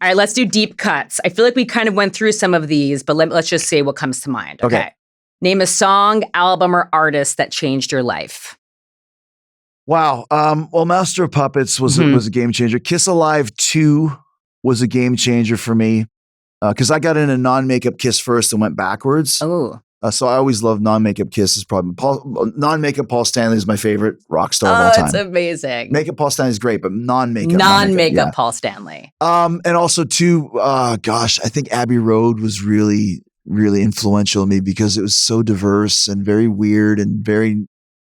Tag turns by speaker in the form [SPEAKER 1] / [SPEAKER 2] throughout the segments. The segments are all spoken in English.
[SPEAKER 1] All right, let's do deep cuts. I feel like we kind of went through some of these, but let's just say what comes to mind. Okay. Name a song, album, or artist that changed your life.
[SPEAKER 2] Wow. Well, Master of Puppets was a game changer. Kiss Alive 2 was a game changer for me because I got in a non-makeup Kiss first and went backwards.
[SPEAKER 1] Oh.
[SPEAKER 2] So I always loved non-makeup Kiss. Is probably non-makeup Paul Stanley is my favorite rock star of all time.
[SPEAKER 1] Oh, it's amazing.
[SPEAKER 2] Makeup Paul Stanley is great, but non-makeup
[SPEAKER 1] yeah. Paul Stanley.
[SPEAKER 2] And also too, I think Abbey Road was really, really influential in me because it was so diverse and very weird and very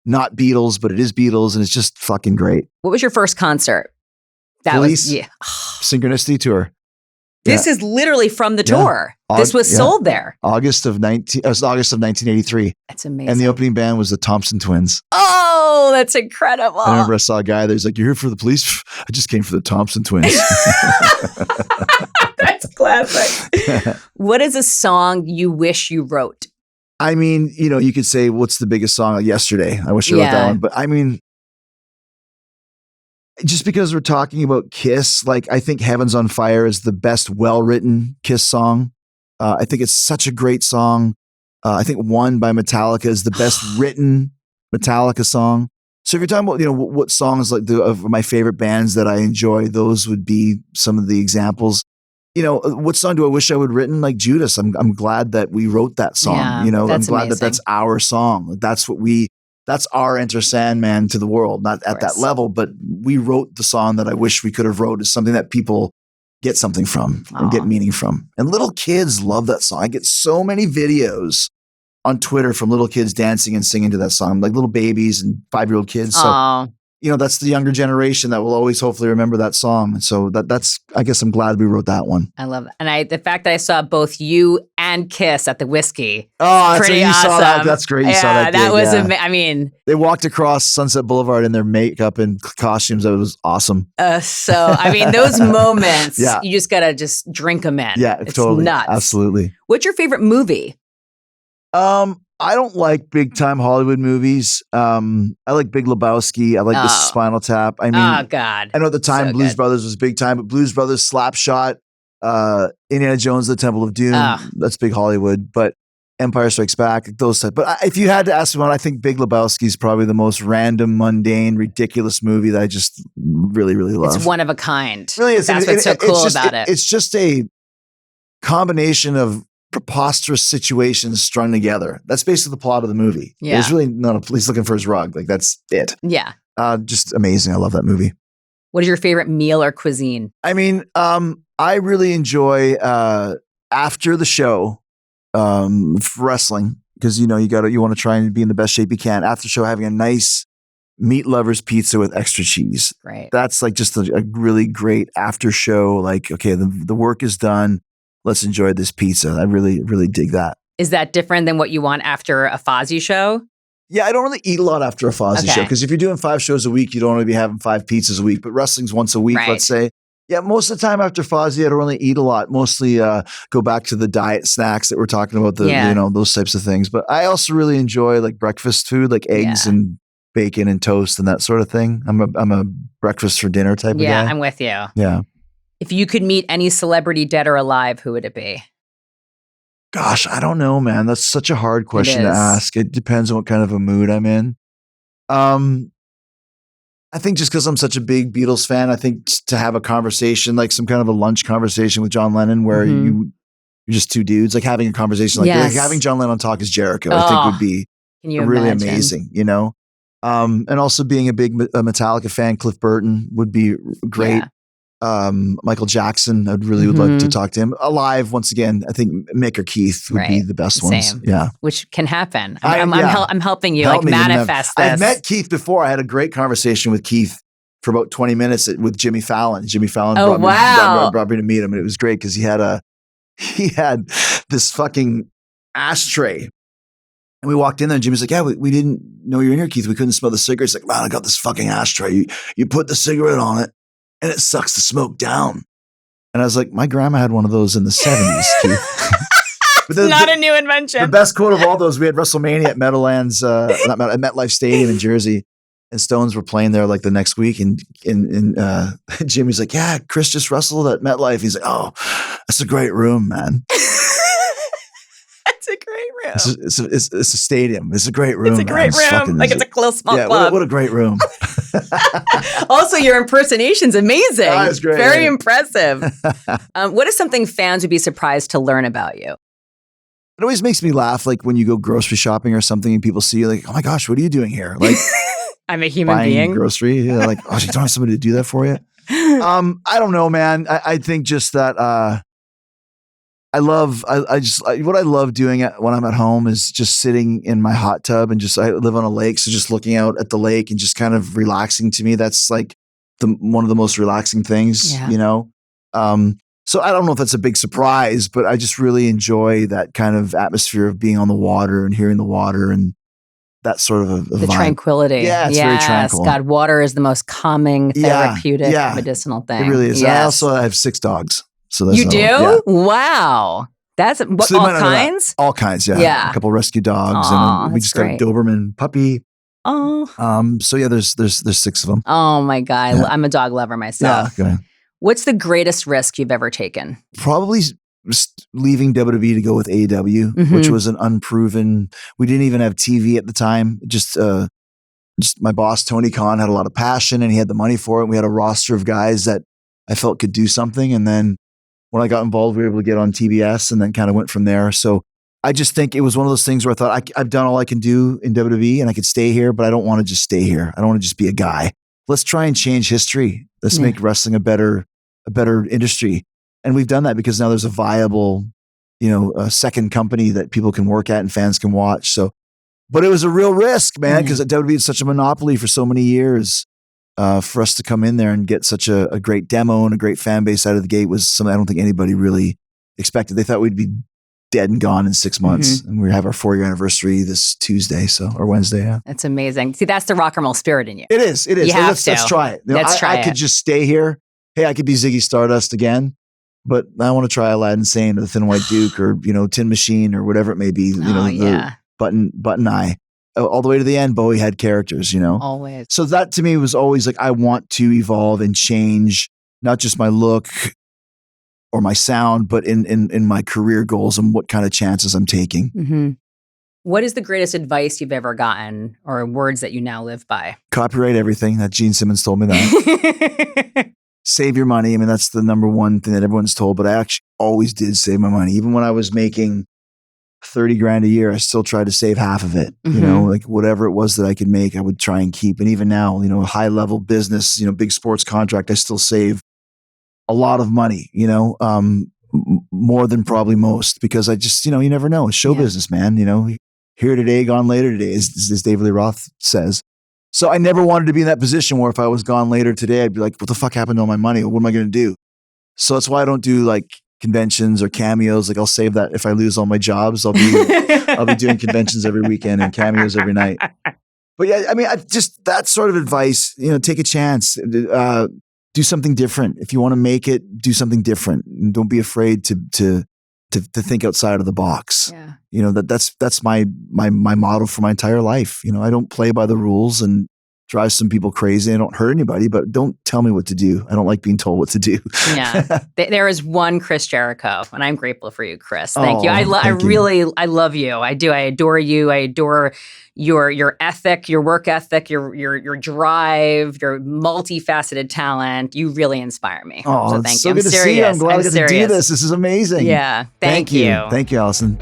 [SPEAKER 2] not Beatles, but it is Beatles and it's just fucking great.
[SPEAKER 1] What was your first concert?
[SPEAKER 2] Police, Synchronicity Tour.
[SPEAKER 1] This is literally from the tour. This was sold there.
[SPEAKER 2] August of 1983.
[SPEAKER 1] That's amazing.
[SPEAKER 2] And the opening band was the Thompson Twins.
[SPEAKER 1] Oh, that's incredible.
[SPEAKER 2] I remember I saw a guy there's like, "You're here for the Police?" I just came for the Thompson Twins.
[SPEAKER 1] That's classic. What is a song you wish you wrote?
[SPEAKER 2] I mean, you could say, what's the biggest song? Yesterday. I wish I wrote that one. But I mean, just because we're talking about Kiss, like I think Heaven's on Fire is the best well-written Kiss song. I think it's such a great song. I think One by Metallica is the best written Metallica song. So if you're talking about, what songs like of my favorite bands that I enjoy, those would be some of the examples. What song do I wish I would written? Like Judas. I'm glad that we wrote that song. I'm glad that that's our song. That's our Enter Sandman to the world, not at that level, but we wrote the song that I wish we could have wrote. Is something that people get something from and get meaning from. And little kids love that song. I get so many videos on Twitter from little kids dancing and singing to that song, like little babies and 5-year-old kids. So, that's the younger generation that will always hopefully remember that song. And so that's, I guess I'm glad we wrote that one.
[SPEAKER 1] I love it. And the fact that I saw both you and Kiss at the Whiskey.
[SPEAKER 2] Oh,
[SPEAKER 1] pretty
[SPEAKER 2] you
[SPEAKER 1] awesome.
[SPEAKER 2] Saw that. That's great. You saw that.
[SPEAKER 1] That was amazing.
[SPEAKER 2] They walked across Sunset Boulevard in their makeup and costumes. That was awesome.
[SPEAKER 1] Those moments, you just got to just drink them in.
[SPEAKER 2] Yeah,
[SPEAKER 1] it's
[SPEAKER 2] totally.
[SPEAKER 1] Nuts.
[SPEAKER 2] Absolutely.
[SPEAKER 1] What's your favorite movie?
[SPEAKER 2] I don't like big time Hollywood movies. I like Big Lebowski. I like the Spinal Tap. I mean,
[SPEAKER 1] oh God!
[SPEAKER 2] I know at the time Blues Brothers was big time, but Blues Brothers, Slapshot, Indiana Jones, The Temple of Doom. That's big Hollywood. But Empire Strikes Back, those type. But if you had to ask me one, I think Big Lebowski is probably the most random, mundane, ridiculous movie that I just really, really love.
[SPEAKER 1] It's one of a kind.
[SPEAKER 2] It really is.
[SPEAKER 1] That's what's so cool about it.
[SPEAKER 2] It's just a combination of preposterous situations strung together. That's basically the plot of the movie.
[SPEAKER 1] Yeah.
[SPEAKER 2] There's really not a police looking for his rug. Like that's it.
[SPEAKER 1] Yeah.
[SPEAKER 2] Just amazing. I love that movie.
[SPEAKER 1] What is your favorite meal or cuisine?
[SPEAKER 2] I mean, I really enjoy after the show wrestling because you want to try and be in the best shape you can. After the show, having a nice meat lovers pizza with extra cheese.
[SPEAKER 1] Right.
[SPEAKER 2] That's like just a really great after show. Like, okay, the work is done. Let's enjoy this pizza. I really, really dig that.
[SPEAKER 1] Is that different than what you want after a Fozzy show?
[SPEAKER 2] Yeah, I don't really eat a lot after a Fozzy show because if you're doing 5 shows a week, you don't want to be having 5 pizzas a week. But wrestling's once a week, let's say. Yeah, most of the time after Fozzy, I don't really eat a lot. Mostly go back to the diet snacks that we're talking about, those types of things. But I also really enjoy like breakfast food, like eggs and bacon and toast and that sort of thing. I'm a breakfast for dinner type of guy.
[SPEAKER 1] Yeah, I'm with you.
[SPEAKER 2] Yeah.
[SPEAKER 1] If you could meet any celebrity, dead or alive, who would it be?
[SPEAKER 2] Gosh, I don't know, man. That's such a hard question to ask. It depends on what kind of a mood I'm in. I think just because I'm such a big Beatles fan, I think to have a conversation, like some kind of a lunch conversation with John Lennon where you're just two dudes, like having a conversation like having John Lennon talk as Jericho, I think would be really amazing, and also being a big Metallica fan, Cliff Burton would be great. Yeah. Michael Jackson, I'd really would like to talk to him. Alive, once again, I think Mick or Keith would be the best ones. Yeah.
[SPEAKER 1] Which can happen. I'm helping you manifest this.
[SPEAKER 2] I've met Keith before. I had a great conversation with Keith for about 20 minutes with Jimmy Fallon. Jimmy Fallon brought me to meet him, and it was great because he had this fucking ashtray. And we walked in there and Jimmy's like, yeah, we didn't know you were in here, Keith. We couldn't smell the cigarettes. Like, man, I got this fucking ashtray. You put the cigarette on it, and it sucks the smoke down. And I was like, my grandma had one of those in the 70s, Keith.
[SPEAKER 1] But not a new invention.
[SPEAKER 2] The best quote of all those, we had WrestleMania at Meadowlands, at MetLife Stadium in Jersey. and Stones were playing there like the next week, and Jimmy's like, yeah, Chris just wrestled at MetLife. He's like, oh, that's a great room, man.
[SPEAKER 1] It's a great room.
[SPEAKER 2] It's a stadium. It's a great room.
[SPEAKER 1] It's a great room. Like it's a close small club.
[SPEAKER 2] What a great room.
[SPEAKER 1] Also, your impersonation's amazing.
[SPEAKER 2] Oh, it's great.
[SPEAKER 1] Very impressive. What is something fans would be surprised to learn about you?
[SPEAKER 2] It always makes me laugh, like when you go grocery shopping or something and people see you like, oh my gosh, what are you doing here? Like,
[SPEAKER 1] I'm a human
[SPEAKER 2] buying
[SPEAKER 1] being.
[SPEAKER 2] Grocery. Yeah, like, oh, you don't have somebody to do that for you? I don't know, man. I think just that what I love doing when I'm at home is just sitting in my hot tub and I live on a lake. So just looking out at the lake and just kind of relaxing, to me, that's like one of the most relaxing things, you know? So I don't know if that's a big surprise, but I just really enjoy that kind of atmosphere of being on the water and hearing the water and that sort of a
[SPEAKER 1] the
[SPEAKER 2] vibe.
[SPEAKER 1] Tranquility.
[SPEAKER 2] Yeah, it's very tranquil.
[SPEAKER 1] God, water is the most calming, therapeutic, medicinal thing.
[SPEAKER 2] It really is.
[SPEAKER 1] Yes.
[SPEAKER 2] I have 6 dogs. So that's
[SPEAKER 1] you do? Yeah. Wow. That's what,
[SPEAKER 2] so
[SPEAKER 1] all kinds?
[SPEAKER 2] All kinds, yeah. A couple rescue dogs.
[SPEAKER 1] Aww,
[SPEAKER 2] and we just
[SPEAKER 1] great.
[SPEAKER 2] got a Doberman puppy.
[SPEAKER 1] Oh.
[SPEAKER 2] So yeah, there's 6 of them.
[SPEAKER 1] Oh my God. Yeah. I'm a dog lover myself.
[SPEAKER 2] Yeah, okay.
[SPEAKER 1] What's the greatest risk you've ever taken?
[SPEAKER 2] Probably leaving WWE to go with AEW, which was an unproven. We didn't even have TV at the time. Just my boss Tony Khan had a lot of passion and he had the money for it. We had a roster of guys that I felt could do something. And then when I got involved, we were able to get on TBS and then kind of went from there. So I just think it was one of those things where I thought I've done all I can do in WWE and I could stay here, but I don't want to just stay here. I don't want to just be a guy. Let's try and change history. Let's make wrestling a better industry. And we've done that because now there's a viable, a second company that people can work at and fans can watch. So, but it was a real risk, man, because WWE is such a monopoly for so many years. For us to come in there and get such a great demo and a great fan base out of the gate was something I don't think anybody really expected. They thought we'd be dead and gone in 6 months. And we have our 4-year anniversary this Tuesday, or Wednesday. Yeah.
[SPEAKER 1] That's amazing. See, that's the rock and roll spirit in you.
[SPEAKER 2] It is. Let's try it. I could just stay here. Hey, I could be Ziggy Stardust again, but I want to try Aladdin Sane or the Thin White Duke or, Tin Machine or whatever it may be, the button eye. All the way to the end, Bowie had characters,
[SPEAKER 1] Always.
[SPEAKER 2] So that to me was always like, I want to evolve and change, not just my look or my sound, but in my career goals and what kind of chances I'm taking.
[SPEAKER 1] Mm-hmm. What is the greatest advice you've ever gotten or words that you now live by?
[SPEAKER 2] Copyright everything. That Gene Simmons told me that. Save your money. I mean, that's the number one thing that everyone's told, but I actually always did save my money. Even when I was making $30,000 a year, I still tried to save half of it, like whatever it was that I could make, I would try and keep. And even now, high level business, big sports contract, I still save a lot of money, more than probably most, because I just, you never know. It's show business, man. Here today, gone later today, as David Lee Roth says. So I never wanted to be in that position where if I was gone later today, I'd be like, what the fuck happened to all my money? What am I going to do? So that's why I don't do like conventions or cameos. Like I'll save that if I lose all my jobs. I'll be doing conventions every weekend and cameos every night. But yeah, I mean, just that sort of advice, take a chance, do something different. If you want to make it, do something different. And don't be afraid to think outside of the box.
[SPEAKER 1] Yeah.
[SPEAKER 2] That's my motto for my entire life. I don't play by the rules and drive some people crazy. I don't hurt anybody, but don't tell me what to do. I don't like being told what to do.
[SPEAKER 1] Yeah. There is one Chris Jericho, and I'm grateful for you, Chris. Thank you. I love you. I do. I adore you. I adore your ethic, your work ethic, your drive, your multifaceted talent. You really inspire me.
[SPEAKER 2] Oh,
[SPEAKER 1] so thank
[SPEAKER 2] so
[SPEAKER 1] you.
[SPEAKER 2] good to see you. I'm glad I get to do this. This is amazing.
[SPEAKER 1] Yeah. Thank you.
[SPEAKER 2] Thank you, Allison.